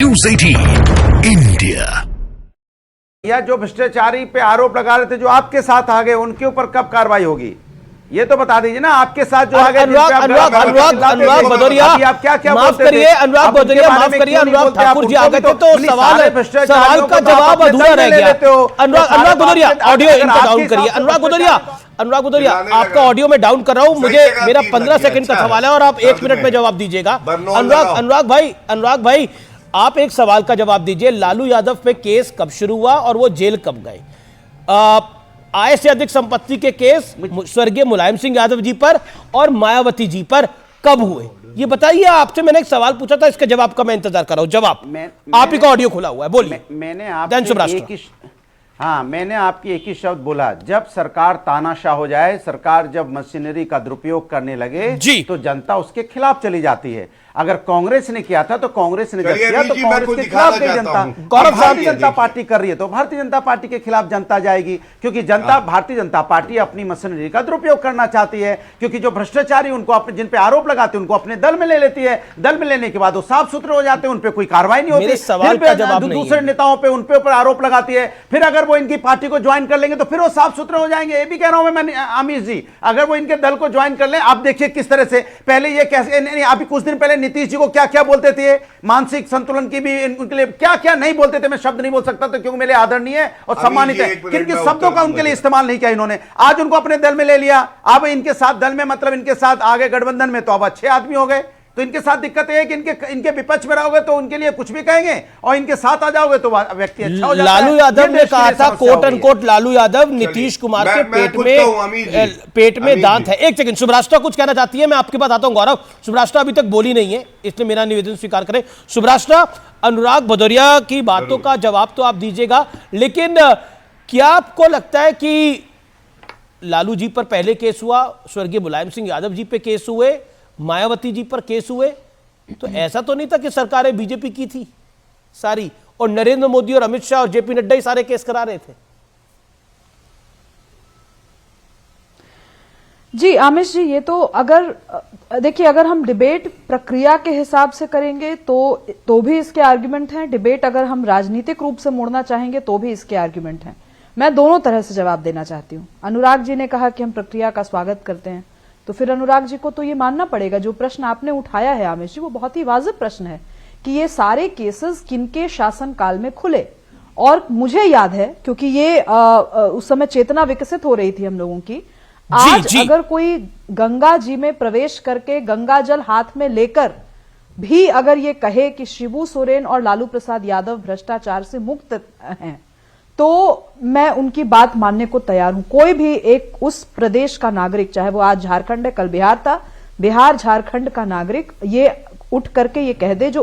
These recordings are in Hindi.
News 18 India. या जो भ्रष्टाचारी पे आरोप लगा रहे थे जो आपके साथ आ गए उनके ऊपर कब कार्रवाई होगी ये तो बता दीजिए ना। आपके साथ जो आ गए अनुराग भदौरिया, आप क्या माफ करिए अनुराग भदौरिया, माफ करिए अनुराग ठाकुर जी आ गए थे तो सवाल का जवाब अधूरा रह गया। अनुराग भदौरिया ऑडियो इनका डाउन करिए। अनुराग भदौरिया आपका ऑडियो में डाउन कर रहा हूं, मुझे मेरा 15 सेकंड का सवाल है और आप 1 मिनट में जवाब दीजिएगा। अनुराग भाई आप एक सवाल का जवाब दीजिए, लालू यादव पे केस कब शुरू हुआ और वो जेल कब गए? आय से अधिक संपत्ति के केस स्वर्गीय मुलायम सिंह यादव जी पर और मायावती जी पर कब हुए, ये बताइए। आपसे मैंने एक सवाल पूछा था, इसके जवाब का मैं इंतजार कर रहा हूं। जवाब आप ही का ऑडियो खुला हुआ है, बोलिए। मैंने आपकी एक ही शब्द बोला, जब सरकार तानाशाह हो जाए, सरकार जब मशीनरी का दुरुपयोग करने लगे तो जनता उसके खिलाफ चली जाती है। अगर कांग्रेस ने किया था तो कांग्रेस ने जब किया तो कांग्रेस के खिलाफ गई जनता। भारतीय जनता पार्टी कर रही है तो भारतीय जनता पार्टी के खिलाफ जनता जाएगी, क्योंकि जनता भारतीय जनता पार्टी अपनी मशीनरी का दुरुपयोग करना चाहती है। क्योंकि जो भ्रष्टाचारी उनको अपने जिन पे आरोप लगाते हैं उनको अपने दल में ले लेती है, दल में लेने के बाद वो साफ सुथरे हो जाते हैं, उन पे कोई कार्रवाई नहीं होती। दूसरे नेताओं पे उन पे ऊपर आरोप लगाती है, फिर अगर वो इनकी पार्टी को ज्वाइन कर लेंगे तो फिर वो साफ सुथरे हो जाएंगे। ये भी कह रहा हूं मैं आमिर जी, अगर वो इनके दल को ज्वाइन कर ले, आप देखिए किस तरह से पहले ये कैसे अभी कुछ दिन पहले नीतीश जी को क्या क्या बोलते थे, मानसिक संतुलन की भी उनके लिए क्या क्या नहीं बोलते थे। मैं शब्द नहीं बोल सकता तो क्योंकि मेरे आदरणीय और सम्मानित है, किन शब्दों का उनके लिए इस्तेमाल नहीं किया इन्होंने। आज उनको अपने दल में ले लिया, अब इनके साथ दल में मतलब इनके साथ आगे गठबंधन में तो अब अच्छे आदमी हो गए। तो इनके साथ दिक्कत है कि इनके विपक्ष में रहोगे तो उनके लिए कुछ भी कहेंगे और इनके साथ आ जाओगे तो व्यक्ति अच्छा हो जाता है। लालू यादव ने कहा था कोट अनकोट, लालू यादव नीतीश कुमार के पेट में दांत है। एक सेकंड, शुभराष्ट्र कुछ कहना चाहती है, मैं आपके पास आता हूं। गौरव, शुभराष्ट्र अभी तक बोली नहीं है, इसलिए मेरा निवेदन स्वीकार करें। शुभराष्ट्र, अनुराग भदौरिया की बातों का जवाब तो आप दीजिएगा, लेकिन क्या आपको लगता है कि लालू जी पर पहले केस हुआ, स्वर्गीय मुलायम सिंह यादव जी पे केस हुए, मायावती जी पर केस हुए, तो ऐसा तो नहीं था कि सरकारें बीजेपी की थी सारी और नरेंद्र मोदी और अमित शाह और जेपी नड्डा ही सारे केस करा रहे थे? जी आमिश जी, ये तो अगर देखिए, अगर हम डिबेट प्रक्रिया के हिसाब से करेंगे तो भी इसके आर्गुमेंट हैं। डिबेट अगर हम राजनीतिक रूप से मोड़ना चाहेंगे तो भी इसके आर्गुमेंट हैं। मैं दोनों तरह से जवाब देना चाहती हूं। अनुराग जी ने कहा कि हम प्रक्रिया का स्वागत करते हैं, तो फिर अनुराग जी को तो ये मानना पड़ेगा जो प्रश्न आपने उठाया है आमिश जी, वो बहुत ही वाजिब प्रश्न है कि ये सारे केसेस किनके शासनकाल में खुले। और मुझे याद है, क्योंकि ये उस समय चेतना विकसित हो रही थी हम लोगों की। आज अगर कोई गंगा जी में प्रवेश करके गंगा जल हाथ में लेकर भी अगर ये कहे कि शिबू सोरेन और लालू प्रसाद यादव भ्रष्टाचार से मुक्त हैं, तो मैं उनकी बात मानने को तैयार हूं। कोई भी एक उस प्रदेश का नागरिक, चाहे वो आज झारखंड है, कल बिहार था, बिहार झारखंड का नागरिक ये उठ करके ये कह दे, जो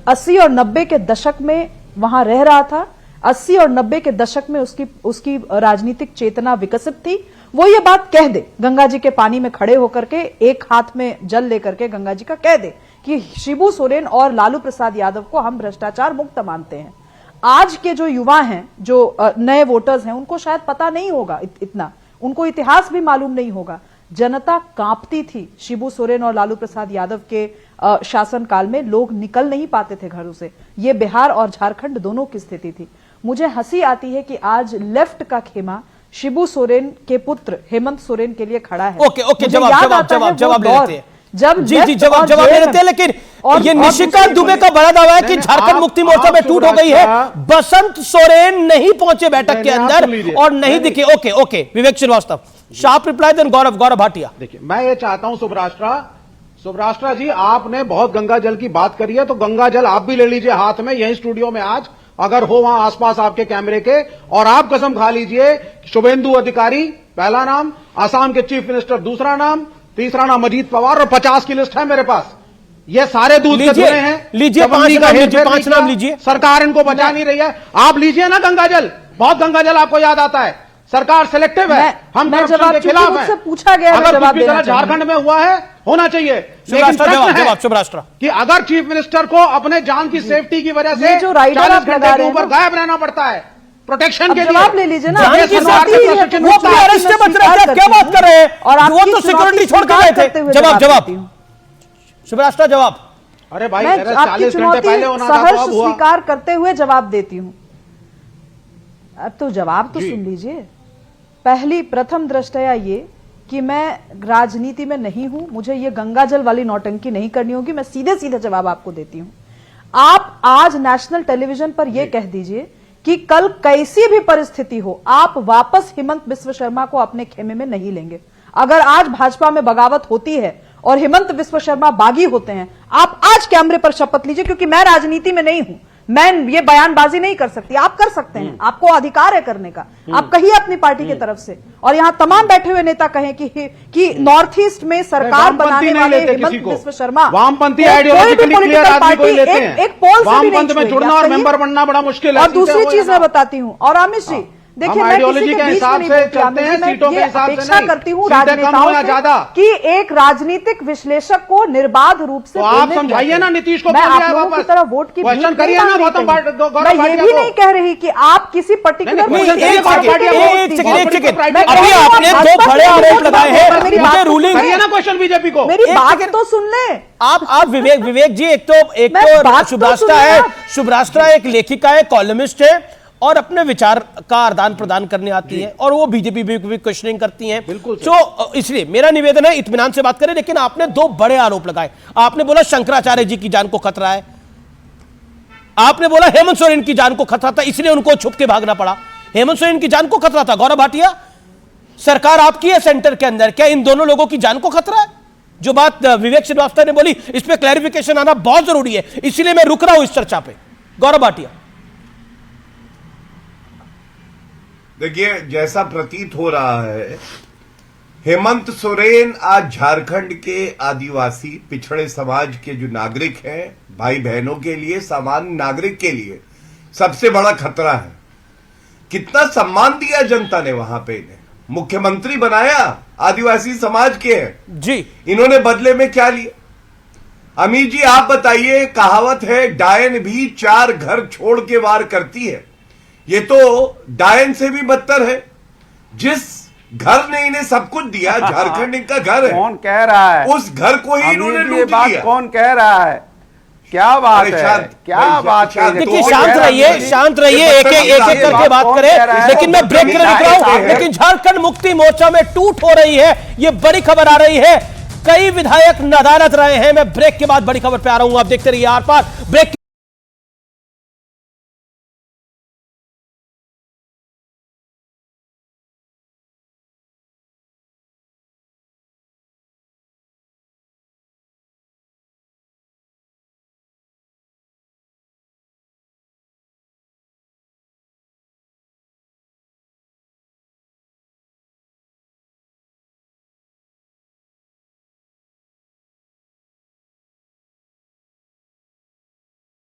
80 और 90 के दशक में वहां रह रहा था, 80 और 90 के दशक में उसकी राजनीतिक चेतना विकसित थी, वो ये बात कह दे, गंगा जी के पानी में खड़े होकर के एक हाथ में जल लेकर के गंगा जी का कह दे कि शिबू सोरेन और लालू प्रसाद यादव को हम भ्रष्टाचार मुक्त मानते हैं। आज के जो युवा हैं, जो नए वोटर्स हैं, उनको शायद पता नहीं होगा इतना, उनको इतिहास भी मालूम नहीं होगा। जनता कांपती थी शिबू सोरेन और लालू प्रसाद यादव के शासनकाल में, लोग निकल नहीं पाते थे घरों से। ये बिहार और झारखंड दोनों की स्थिति थी। मुझे हंसी आती है कि आज लेफ्ट का खेमा शिबू सोरेन के पुत्र हेमंत सोरेन के लिए खड़ा है। ओके, जवाब लेते हैं। जवाब लेते हैं, लेकिन ये निशिकांत दुबे का बड़ा दावा है कि झारखंड मुक्ति मोर्चा में टूट हो गई है। बसंत सोरेन नहीं पहुंचे बैठक के अंदर और नहीं दिखे। ओके, विवेक Srivastava, sharp reply, then Gaurav Bhatia. देखिए, मैं ये चाहता हूं शुभराष्ट्र जी, आपने बहुत गंगा जल की बात करी है, तो गंगा जल आप भी ले लीजिए हाथ में, यही स्टूडियो में आज, अगर हो वहां आसपास आपके कैमरे के, और आप कसम खा लीजिए, शुभेंदु अधिकारी पहला नाम, असम के चीफ मिनिस्टर दूसरा नाम, तीसरा नाम अजीत पवार, और 50 की लिस्ट है मेरे पास। ये सारे दूध के धुएं हैं। लीजिए 5 नाम लीजिए। सरकार इनको बचा नहीं रही है। आप लीजिए ना गंगा जल, बहुत गंगा जल आपको याद आता है। सरकार सिलेक्टिव है, हम करप्शन के खिलाफ हैं। पूछा गया, अगर कुछ भी झारखंड में हुआ है, होना चाहिए, लेकिन प्रश्न है कि अगर चीफ मिनिस्टर को अपने जान की सेफ्टी की वजह से 40 घंटे के ऊपर गायब रहना पड़ता है प्रोटेक्शन के जवाब ले लीजिए ना। क्या बात कर रहे हैं, और वो तो सिक्योरिटी छोड़ कर गए थे। जवाब शुभराष्ट्र, जवाब अरे भाई, मैं आपकी चुनौती सहर्ष स्वीकार करते हुए जवाब देती हूं। अब तो जवाब तो सुन लीजिए। प्रथम दृष्टया ये कि मैं राजनीति में नहीं हूं, मुझे ये गंगाजल वाली नौटंकी नहीं करनी होगी। मैं सीधे सीधे जवाब आपको देती हूं। आप आज नेशनल टेलीविजन पर यह कह दीजिए कि कल कैसी भी परिस्थिति हो, आप वापस हेमंत बिस्व शर्मा को अपने खेमे में नहीं लेंगे। अगर आज भाजपा में बगावत होती है और हेमंत बिस्व शर्मा बागी होते हैं, आप आज कैमरे पर शपथ लीजिए, क्योंकि मैं राजनीति में नहीं हूं, मैं ये बयानबाजी नहीं कर सकती। आप कर सकते हैं, आपको अधिकार है करने का। आप कहिए अपनी पार्टी की तरफ से, और यहां तमाम बैठे हुए नेता कहें कि नॉर्थ ईस्ट में सरकार बनाने वाले हेमंत बिस्व शर्मा वामपंथी आइडियोलॉजी के लिए क्लियर आदमी कोई लेते हैं। एक पोल से भी वामपंथ में जुड़ना और मेंबर बनना बड़ा मुश्किल है। और दूसरी चीज मैं बताती हूँ, और अमित जी देखिए, मैं किसी के बीच में नहीं बोलती हूं, मैं ये अपेक्षा करती हूँ राजनेताओं से कि एक राजनीतिक विश्लेषक को निर्बाध रूप से आप समझाइए ना नीतीश को। मैं आप लोगों की तरह वोट की क्वेश्चन करिए ना। मैं ये भी नहीं कह रही कि आप किसी पर्टिकुलर अभी आपने दो बड़े आरोप लगाए हैं रूलिंग। ना क्वेश्चन बीजेपी को, मेरी बात तो सुन ले आप। विवेक जी, एक तो शुभ्राष्ट्रा है, शुभ्राष्ट्रा एक लेखिका है, कॉलमिस्ट है, और अपने विचार का आदान प्रदान करने आती है, और वो बीजेपी भी क्वेश्चनिंग करती हैं। बिल्कुल। तो इसलिए मेरा निवेदन है इत्मीनान से बात करें। लेकिन आपने दो बड़े आरोप लगाए। आपने बोला शंकराचार्य जी की जान को खतरा है, आपने बोला हेमंत सोरेन की जान को खतरा था, इसलिए उनको छुप के भागना पड़ा। हेमंत सोरेन की जान को खतरा था, गौरव भाटिया सरकार आपकी है सेंटर के अंदर, क्या इन दोनों लोगों की जान को खतरा है? जो बात विवेक श्रीवास्तव ने बोली, इस पर क्लैरिफिकेशन आना बहुत जरूरी है, इसलिए मैं रुक रहा हूं इस चर्चा पे। गौरव भाटिया, देखिए, जैसा प्रतीत हो रहा है, हेमंत सोरेन आज झारखंड के आदिवासी पिछड़े समाज के जो नागरिक हैं, भाई बहनों के लिए, सामान्य नागरिक के लिए सबसे बड़ा खतरा है। कितना सम्मान दिया जनता ने वहां पे, इन्हें मुख्यमंत्री बनाया, आदिवासी समाज के हैं जी, इन्होंने बदले में क्या लिया? अमीर जी आप बताइए, कहावत है डायन भी 4 घर छोड़ के वार करती है, ये तो डायन से भी बदतर है। जिस घर ने इन्हें सब कुछ दिया, झारखंड इनका घर है, कौन कह रहा है? उस घर को ही इन्होंने लूट लिया। कौन कह रहा है? क्या बात है? क्या बात है? देखिए, शांत रहिए, एक एक करके बात करें। लेकिन मैं ब्रेक के लिए निकला हूं। लेकिन झारखंड मुक्ति मोर्चा में टूट हो रही है, ये बड़ी खबर आ रही है। कई विधायक नदारद रहे हैं। मैं ब्रेक के बाद बड़ी खबर पे आ रहा हूं, आप देखते रहिए आर पार। ब्रेक